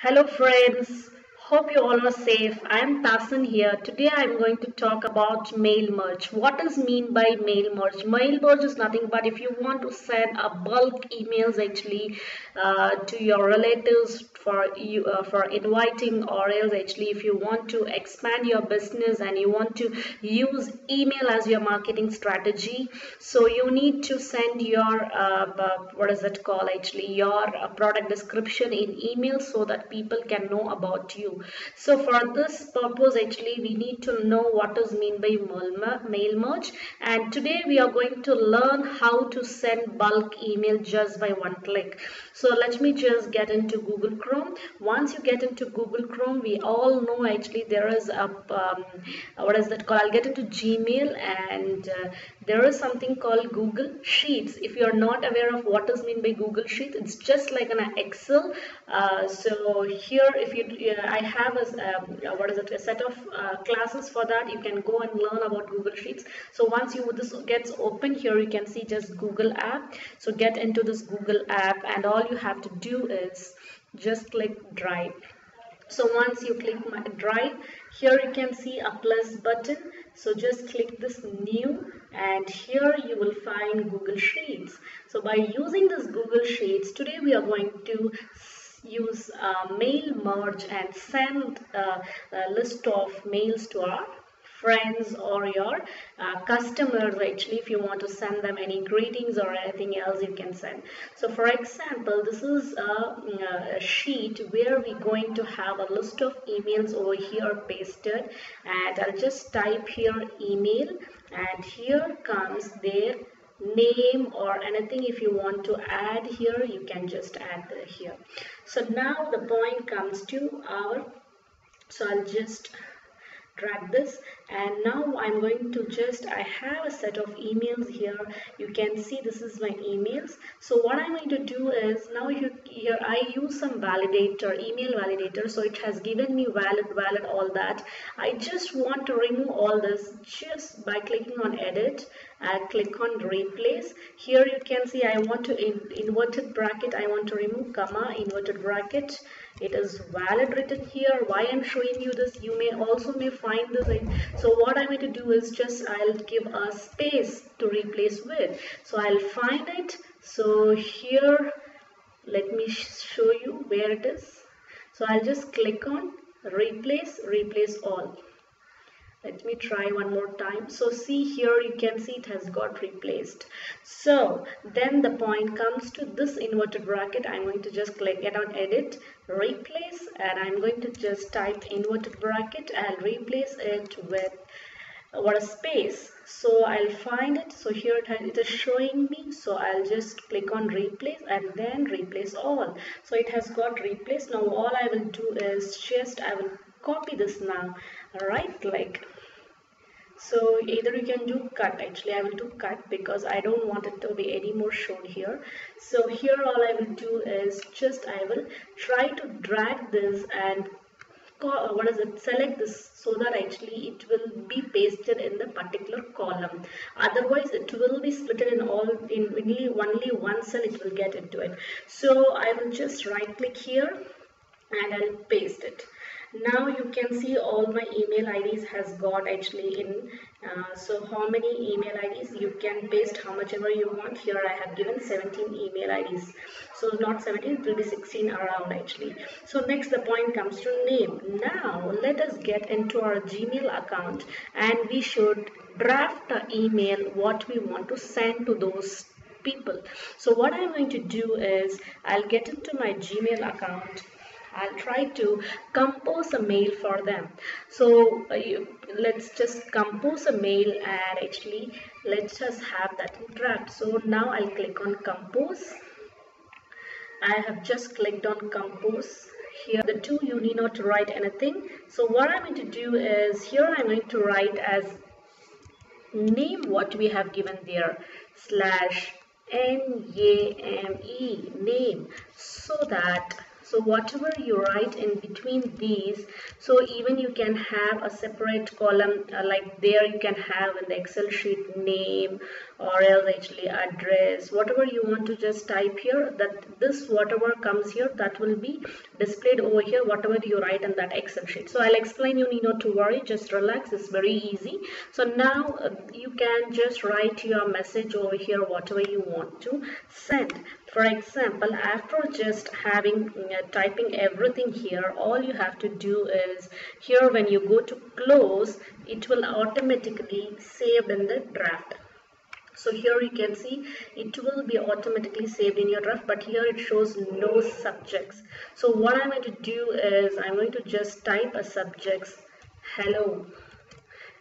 Hello friends, hope you all are safe. I am Tasin here. Today I am going to talk about mail merge. What does mean by mail merge? Mail merge is nothing but if you want to send a bulk emails to your relatives for inviting, or else actually if you want to expand your business and you want to use email as your marketing strategy, so you need to send your what is it called actually your product description in email so that people can know about you. So for this purpose actually we need to know what is mean by mail merge, and today we are going to learn how to send bulk email just by one click. So let me just get into Google Chrome. Once you get into Google Chrome, we all know actually there is a what is that called? I'll get into Gmail, and there is something called Google Sheets. If you are not aware of what is mean by Google Sheets, it's just like an Excel. So here, if you, I have what is it? A set of classes for that. You can go and learn about Google Sheets. So once this gets open here, you can see just Google app. So get into this Google app, and all you have to do is just click Drive. So once you click my Drive, here you can see a plus button. So just click this new, and here you will find Google Sheets. So by using this Google Sheets, today we are going to use mail merge and send a list of mails to our friends or your customers. Actually, if you want to send them any greetings or anything else, you can send. So for example, this is a sheet where we're going to have a list of emails over here pasted, and I'll just type here email, and here comes their name or anything. If you want to add here, you can just add here. So now the point comes to our, so I'll just drag this, and now I'm going to I have a set of emails here. You can see this is my emails. So what I'm going to do is, now here I use some validator, email validator, so it has given me valid all that. I just want to remove all this just by clicking on edit and click on replace. Here you can see I want to inverted bracket, I want to remove comma, inverted bracket. It is valid written here. Why I'm showing you this, you may find this. So what I'm going to do is just I'll give a space to replace with. So I'll find it. So here, let me show you where it is. So I'll just click on replace all. Let me try one more time. So see here, you can see it has got replaced. So then the point comes to this inverted bracket. I'm going to just click it on edit, replace, and I'm going to just type inverted bracket. I'll replace it with what a space. So I'll find it. So here it is showing me. So I'll just click on replace and then replace all. So it has got replaced. Now all I will do is just I will copy this now, right click. So either you can do cut. Actually I will do cut because I don't want it to be any more shown here. So here all I will do is just I will try to drag this and select this so that actually it will be pasted in the particular column. Otherwise it will be split in only one cell, it will get into it. So I will just right click here and I'll paste it. Now you can see all my email IDs has got actually in. So how many email IDs you can paste, how much ever you want. Here I have given 17 email IDs. So not 17, it will be 16 around actually. So next the point comes to name. Now let us get into our Gmail account, and we should draft the email what we want to send to those people. So what I'm going to do is I'll get into my Gmail account. I'll try to compose a mail for them. So let's just compose a mail, and actually let's just have that in draft. So now I'll click on compose. I have just clicked on compose. Here the two, you need not to write anything. So what I'm going to do is here I'm going to write as name what we have given there /NAME name, so that So whatever you write in between these, so even you can have a separate column, like there you can have in the Excel sheet name, or else actually address, whatever you want to just type here, that this whatever comes here, that will be displayed over here, whatever you write in that Excel sheet. So I'll explain, you need not to worry, just relax, it's very easy. So now you can just write your message over here, whatever you want to send. For example, after just having typing everything here, all you have to do is here when you go to close, it will automatically save in the draft. So here you can see it will be automatically saved in your draft, but here it shows no subjects. So what I'm going to do is I'm going to just type a subject, hello.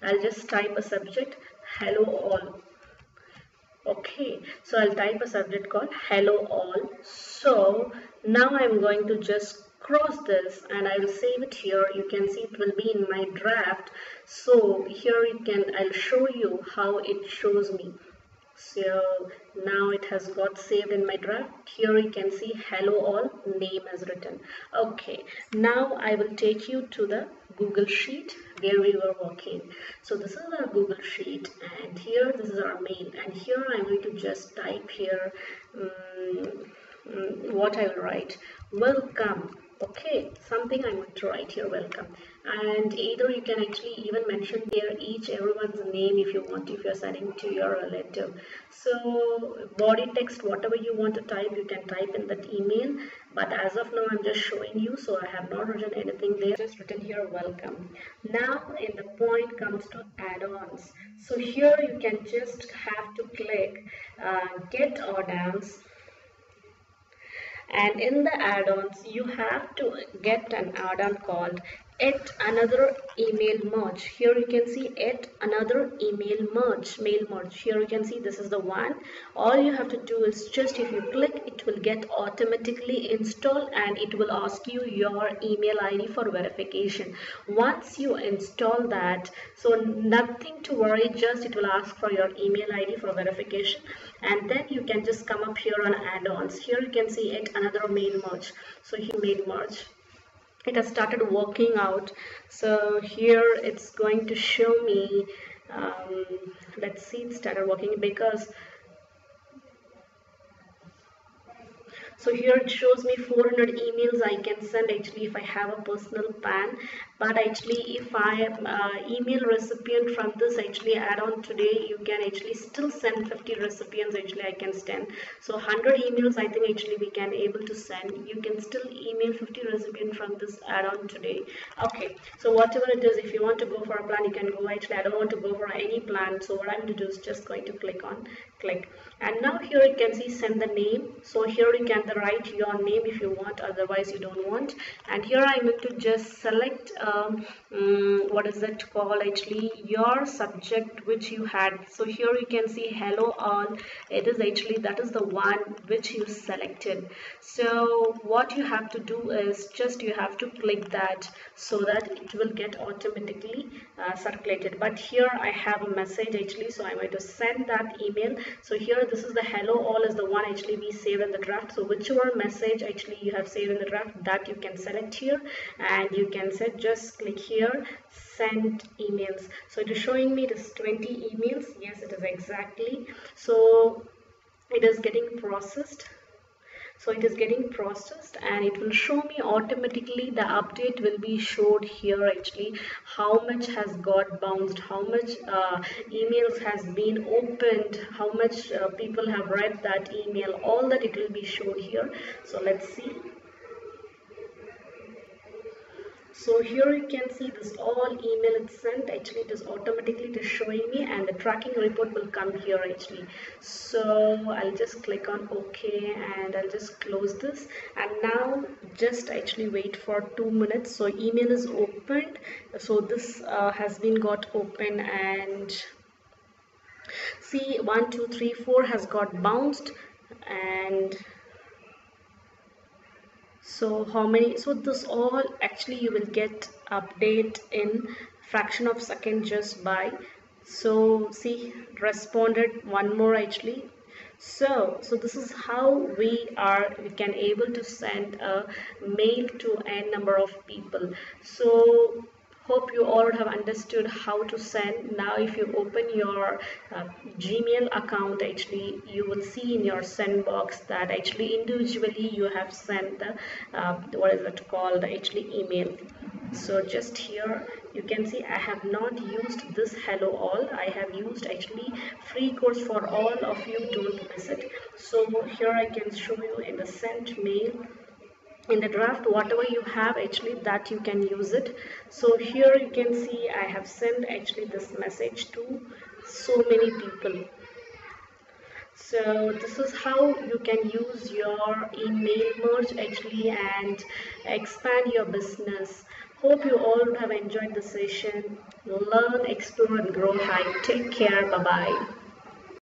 I'll just type a subject, hello all. Okay, so I'll type a subject called hello all. So now I'm going to just cross this and I will save it here. You can see it will be in my draft. So here I'll show you how it shows me. So now it has got saved in my draft. Here you can see hello all, name is written. Okay, now I will take you to the Google Sheet where we were working. So this is our Google Sheet, and here this is our mail, and here I'm going to just type here what I will write, welcome. Okay, something I'm going to write here, welcome. And either you can actually even mention there everyone's name if you want, if you're sending to your relative. So body text, whatever you want to type, you can type in that email. But as of now, I'm just showing you, so I have not written anything there, just written here welcome. Now in the point comes to add-ons. So here you can just have to click get add-ons. And in the add-ons, you have to get an add-on called Add Another Email Merge. Here you can see Add Another Email Merge, Mail Merge. Here you can see this is the one. All you have to do is just if you click, it will get automatically installed and it will ask you your email ID for verification. Once you install that, so nothing to worry, just it will ask for your email ID for verification, and then you can just come up here on add-ons. Here you can see Add Another Mail Merge. So here mail merge, it has started working out. So here it's going to show me let's see, it started working because so here it shows me 400 emails I can send actually if I have a personal PAN. But actually if I am email recipient from this actually add-on today, you can actually still send 50 recipients actually I can send. So 100 emails I think actually we can able to send. You can still email 50 recipients from this add-on today. Okay, so whatever it is, if you want to go for a plan, you can go. Actually I don't want to go for any plan, so what I'm going to do is just going to click, and now here you can see send the name. So here you can write your name if you want, otherwise you don't want. And here I'm going to just select what is that called, actually your subject which you had. So here you can see hello all, it is actually that is the one which you selected. So what you have to do is just you have to click that so that it will get automatically circulated. But here I have a message actually, so I'm going to send that email. So here this is the hello all is the one actually we saved in the draft. So whichever message actually you have saved in the draft, that you can select here, and you can set, just click here send emails. So it is showing me this 20 emails. Yes, it is exactly. So it is getting processed. So it is getting processed and it will show me automatically, the update will be showed here actually, how much has got bounced, how much emails has been opened, how much people have read that email, all that it will be showed here. So let's see. So here you can see this all email is sent, actually it is automatically showing me, and the tracking report will come here actually. So I'll just click on OK and I'll just close this, and now just actually wait for 2 minutes. So email is opened, so this has been got open, and see 1 2 3 4 has got bounced. And so how many, so this all actually you will get update in fraction of second just by. So see, responded one more actually. So this is how we can able to send a mail to n number of people. So hope you all have understood how to send. Now if you open your Gmail account, actually you will see in your send box that actually individually you have sent the what is it called, actually email. So just here you can see I have not used this hello all. I have used actually free course for all of you, don't miss it. So here I can show you in the sent mail, in the draft, whatever you have actually that you can use it. So here you can see I have sent actually this message to so many people. So this is how you can use your email merge actually and expand your business. Hope you all would have enjoyed the session. Learn, explore and grow high. Take care. Bye bye.